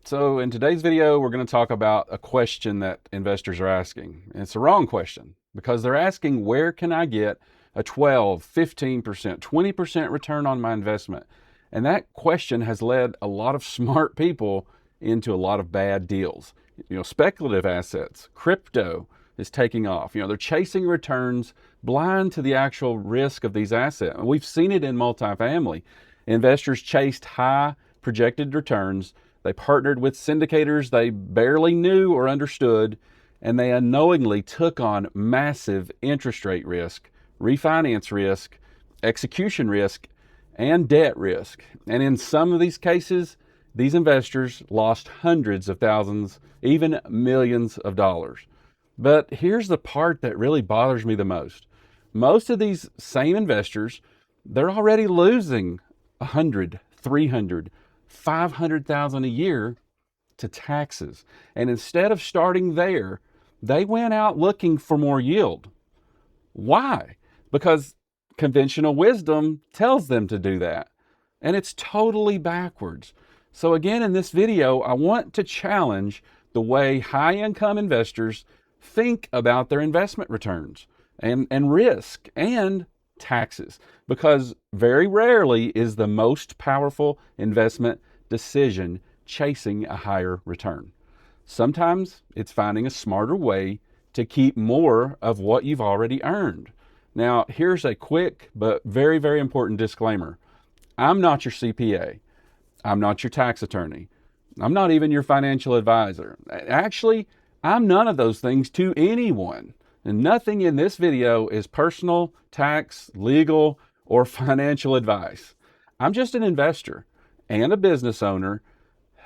So in today's video, we're going to talk about a question that investors are asking. And it's a wrong question because they're asking, where can I get a 12, 15%, 20% return on my investment? And that question has led a lot of smart people into a lot of bad deals. Speculative assets, crypto is taking off. They're chasing returns blind to the actual risk of these assets. And we've seen it in multifamily. Investors chased high projected returns. They partnered with syndicators they barely knew or understood, and they unknowingly took on massive interest rate risk, refinance risk, execution risk, and debt risk. And in some of these cases, these investors lost hundreds of thousands, even millions of dollars. But here's the part that really bothers me the most. Most of these same investors, they're already losing 100, 300, 500,000 a year to taxes. And instead of starting there, they went out looking for more yield. Why? Because conventional wisdom tells them to do that. And it's totally backwards. So again, in this video, I want to challenge the way high-income investors think about their investment returns and risk and taxes, because very rarely is the most powerful investment decision chasing a higher return. Sometimes it's finding a smarter way to keep more of what you've already earned. Now, here's a quick but very, very important disclaimer. I'm not your CPA. I'm not your tax attorney. I'm not even your financial advisor. Actually, I'm none of those things to anyone. And nothing in this video is personal, tax, legal, or financial advice. I'm just an investor and a business owner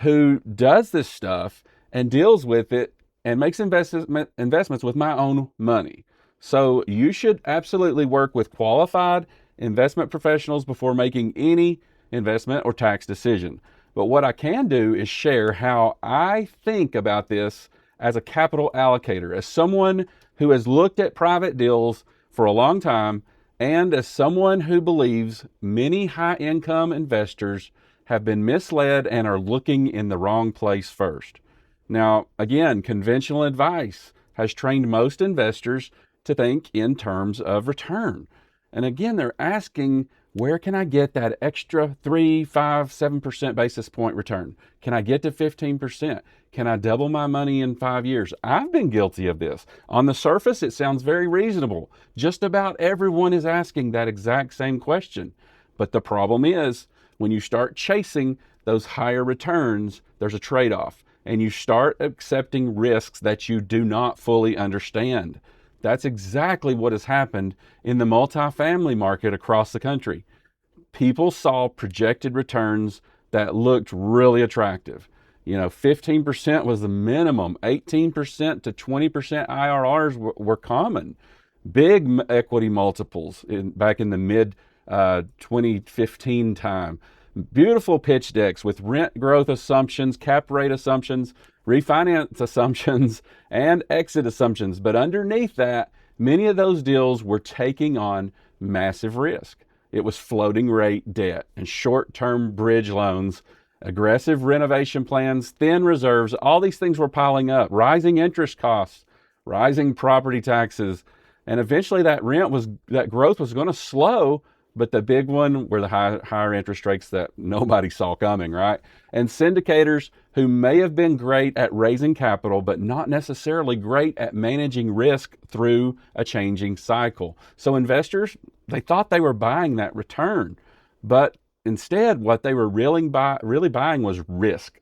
who does this stuff and deals with it and makes investments with my own money. So you should absolutely work with qualified investment professionals before making any investment or tax decision. But what I can do is share how I think about this as a capital allocator, as someone who has looked at private deals for a long time, and as someone who believes many high-income investors have been misled and are looking in the wrong place first. Now, again, conventional advice has trained most investors to think in terms of return. And again, they're asking, where can I get that extra 3, 5, 7% basis point return? Can I get to 15%? Can I double my money in 5 years? I've been guilty of this. On the surface, it sounds very reasonable. Just about everyone is asking that exact same question. But the problem is, when you start chasing those higher returns, there's a trade-off, and you start accepting risks that you do not fully understand. That's exactly what has happened in the multifamily market across the country. People saw projected returns that looked really attractive. 15% was the minimum. 18% to 20% IRRs were common. Big equity multiples back in the mid 2015 time. Beautiful pitch decks with rent growth assumptions, cap rate assumptions, refinance assumptions, and exit assumptions. But underneath that, many of those deals were taking on massive risk. It was floating rate debt and short-term bridge loans, aggressive renovation plans, thin reserves. All these things were piling up, rising interest costs, rising property taxes, and eventually that growth was going to slow. But the big one were the higher interest rates that nobody saw coming, right? And syndicators who may have been great at raising capital, but not necessarily great at managing risk through a changing cycle. So investors, they thought they were buying that return, but instead what they were really buying was risk.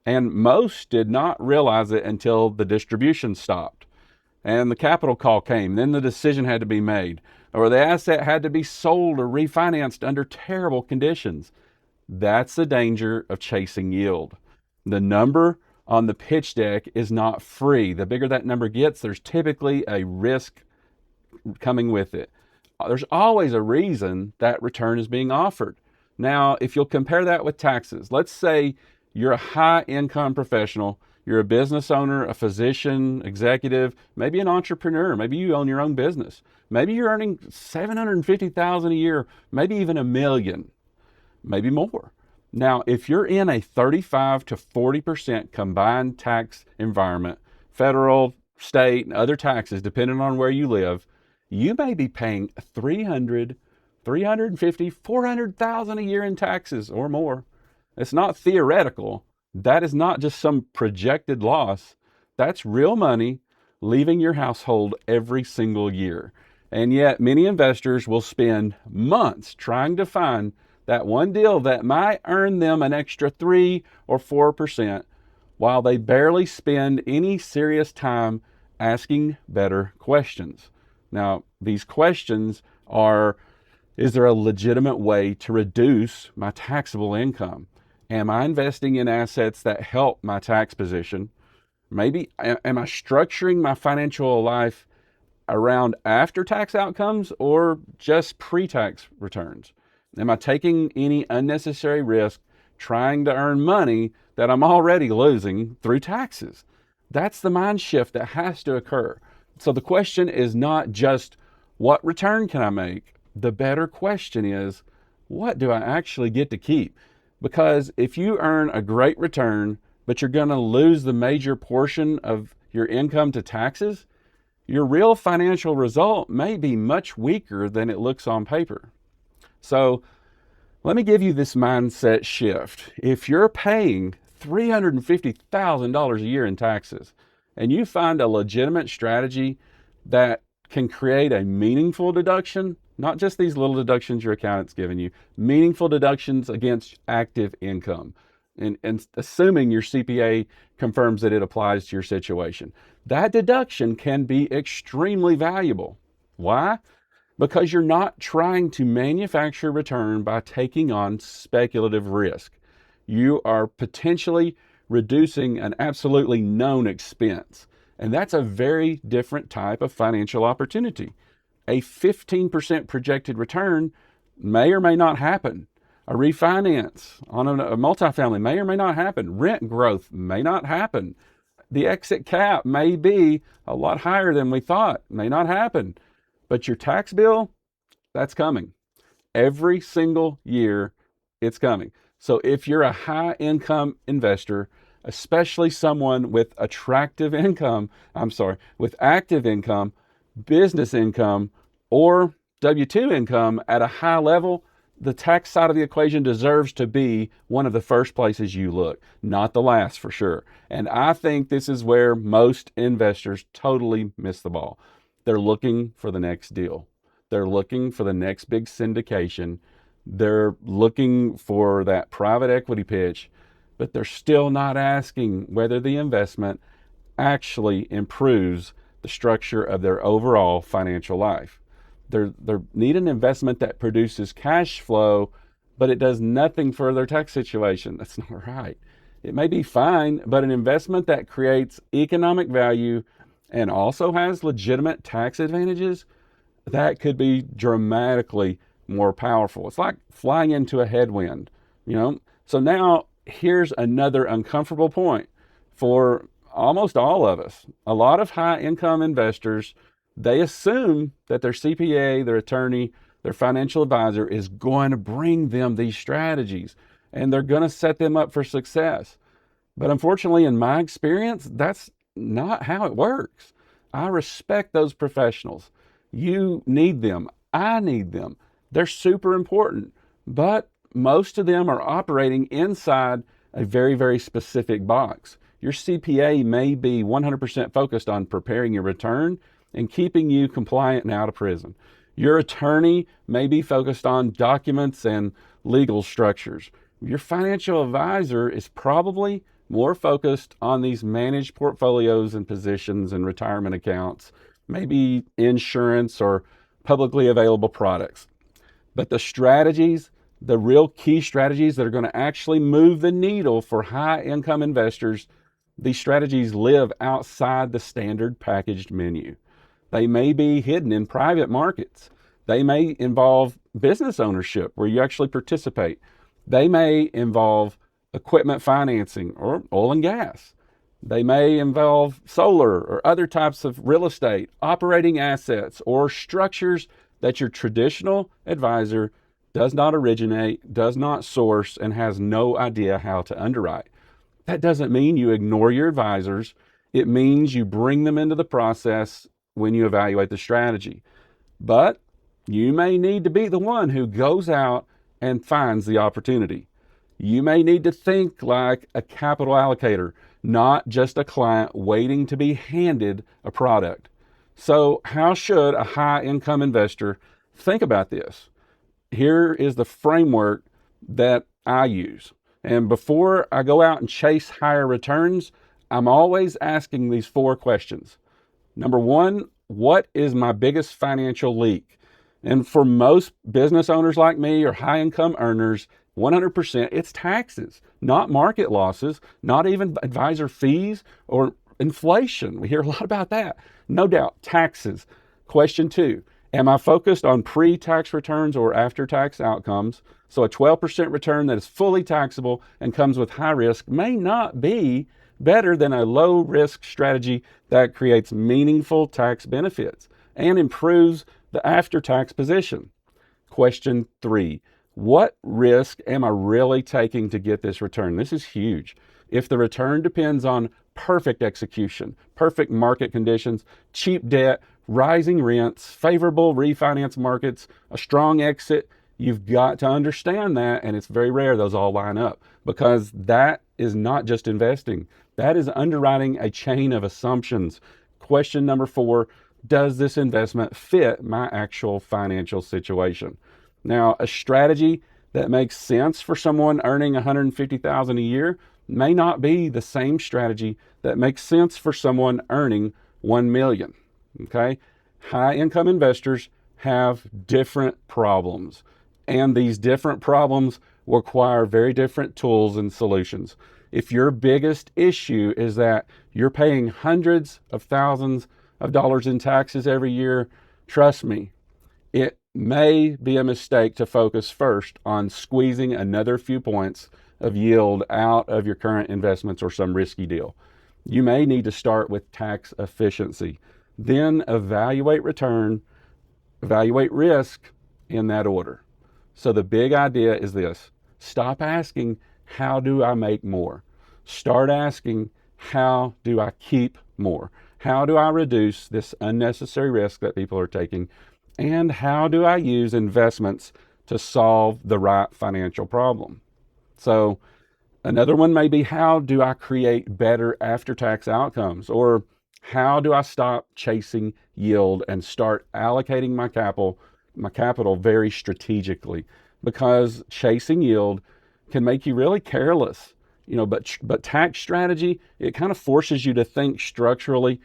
And most did not realize it until the distribution stopped and the capital call came. Then the decision had to be made, or the asset had to be sold or refinanced under terrible conditions. That's the danger of chasing yield. The number on the pitch deck is not free. The bigger that number gets, there's typically a risk coming with it. There's always a reason that return is being offered. Now, if you'll compare that with taxes, let's say you're a high-income professional, you're a business owner, a physician, executive, maybe an entrepreneur, maybe you own your own business. Maybe you're earning $750,000 a year, maybe even $1 million, maybe more. Now, if you're in a 35 to 40% combined tax environment, federal, state, and other taxes, depending on where you live, you may be paying 300, 350, 400,000 a year in taxes or more. It's not theoretical. That is not just some projected loss. That's real money leaving your household every single year. And yet, many investors will spend months trying to find that one deal that might earn them an extra 3 or 4% while they barely spend any serious time asking better questions. Now, these questions are: is there a legitimate way to reduce my taxable income? Am I investing in assets that help my tax position? Maybe am I structuring my financial life around after tax outcomes or just pre-tax returns? Am I taking any unnecessary risk trying to earn money that I'm already losing through taxes? That's the mind shift that has to occur. So the question is not just what return can I make? The better question is, what do I actually get to keep? Because if you earn a great return, but you're going to lose the major portion of your income to taxes, your real financial result may be much weaker than it looks on paper. So let me give you this mindset shift. If you're paying $350,000 a year in taxes and you find a legitimate strategy that can create a meaningful deduction, not just these little deductions your accountant's giving you, meaningful deductions against active income, and assuming your CPA confirms that it applies to your situation, that deduction can be extremely valuable. Why? Because you're not trying to manufacture return by taking on speculative risk. You are potentially reducing an absolutely known expense. And that's a very different type of financial opportunity. A 15% projected return may or may not happen. A refinance on a multifamily may or may not happen. Rent growth may not happen. The exit cap may be a lot higher than we thought, may not happen. But your tax bill, that's coming. Every single year, it's coming. So if you're a high income investor, especially someone with with active income, business income, or W-2 income at a high level, the tax side of the equation deserves to be one of the first places you look, not the last for sure. And I think this is where most investors totally miss the ball. They're looking for the next deal. They're looking for the next big syndication. They're looking for that private equity pitch, but they're still not asking whether the investment actually improves the structure of their overall financial life. They need an investment that produces cash flow, but it does nothing for their tax situation. That's not right. It may be fine, but an investment that creates economic value and also has legitimate tax advantages, that could be dramatically more powerful. It's like flying into a headwind, you know? So now here's another uncomfortable point for almost all of us. A lot of high income investors, they assume that their CPA, their attorney, their financial advisor is going to bring them these strategies and they're going to set them up for success. But unfortunately, in my experience, that's not how it works. I respect those professionals. You need them. I need them. They're super important. But most of them are operating inside a very, very specific box. Your CPA may be 100% focused on preparing your return and keeping you compliant and out of prison. Your attorney may be focused on documents and legal structures. Your financial advisor is probably more focused on these managed portfolios and positions and retirement accounts, maybe insurance or publicly available products. But the strategies, the real key strategies that are going to actually move the needle for high income investors, these strategies live outside the standard packaged menu. They may be hidden in private markets. They may involve business ownership where you actually participate. They may involve equipment financing or oil and gas. They may involve solar or other types of real estate, operating assets, or structures that your traditional advisor does not originate, does not source, and has no idea how to underwrite. That doesn't mean you ignore your advisors. It means you bring them into the process when you evaluate the strategy. But you may need to be the one who goes out and finds the opportunity. You may need to think like a capital allocator, not just a client waiting to be handed a product. So, how should a high income investor think about this? Here is the framework that I use. And before I go out and chase higher returns, I'm always asking these 4 questions. Number 1, what is my biggest financial leak? And for most business owners like me or high income earners, 100%, it's taxes, not market losses, not even advisor fees or inflation. We hear a lot about that. No doubt, taxes. Question 2, am I focused on pre-tax returns or after-tax outcomes? So a 12% return that is fully taxable and comes with high risk may not be better than a low risk strategy that creates meaningful tax benefits and improves the after-tax position. Question 3, what risk am I really taking to get this return? This is huge. If the return depends on perfect execution, perfect market conditions, cheap debt, rising rents, favorable refinance markets, a strong exit, you've got to understand that, and it's very rare those all line up, because that is not just investing. That is underwriting a chain of assumptions. Question number 4, does this investment fit my actual financial situation? Now, a strategy that makes sense for someone earning $150,000 a year may not be the same strategy that makes sense for someone earning $1 million. Okay? High income investors have different problems, and these different problems require very different tools and solutions. If your biggest issue is that you're paying hundreds of thousands of dollars in taxes every year, trust me, it may be a mistake to focus first on squeezing another few points of yield out of your current investments or some risky deal. You may need to start with tax efficiency, then evaluate return, evaluate risk in that order. So the big idea is this: stop asking, how do I make more? Start asking, how do I keep more? How do I reduce this unnecessary risk that people are taking? And how do I use investments to solve the right financial problem? So another one may be, how do I create better after-tax outcomes? Or how do I stop chasing yield and start allocating my capital very strategically? Because chasing yield can make you really careless, but tax strategy, it kind of forces you to think structurally.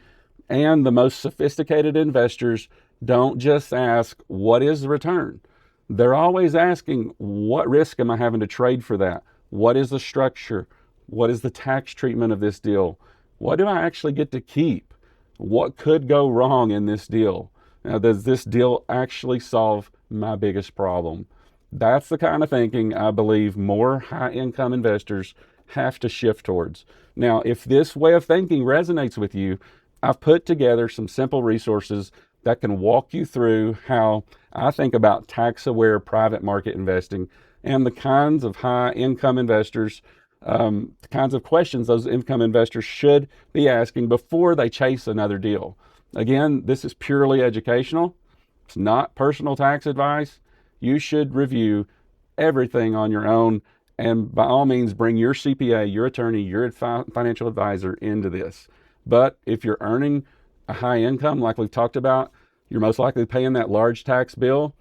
And the most sophisticated investors don't just ask, what is the return? They're always asking, what risk am I having to trade for that? What is the structure? What is the tax treatment of this deal? What do I actually get to keep? What could go wrong in this deal? Now, does this deal actually solve my biggest problem? That's the kind of thinking I believe more high-income investors have to shift towards. Now, if this way of thinking resonates with you, I've put together some simple resources that can walk you through how I think about tax-aware private market investing and the kinds of high-income investors, the kinds of questions those income investors should be asking before they chase another deal. Again, this is purely educational. It's not personal tax advice. You should review everything on your own, and by all means, bring your CPA, your attorney, your financial advisor into this. But if you're earning a high income, like we've talked about, you're most likely paying that large tax bill,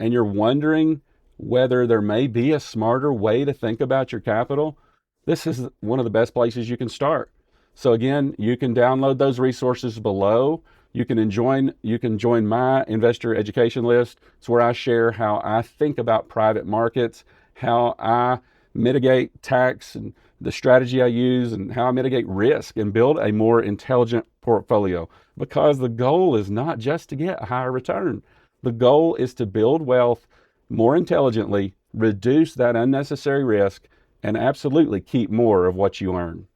and you're wondering whether there may be a smarter way to think about your capital, this is one of the best places you can start. So again, you can download those resources below. You can join my investor education list. It's where I share how I think about private markets, how I mitigate tax and the strategy I use, and how I mitigate risk and build a more intelligent portfolio. Because the goal is not just to get a higher return. The goal is to build wealth more intelligently, reduce that unnecessary risk, and absolutely keep more of what you earn.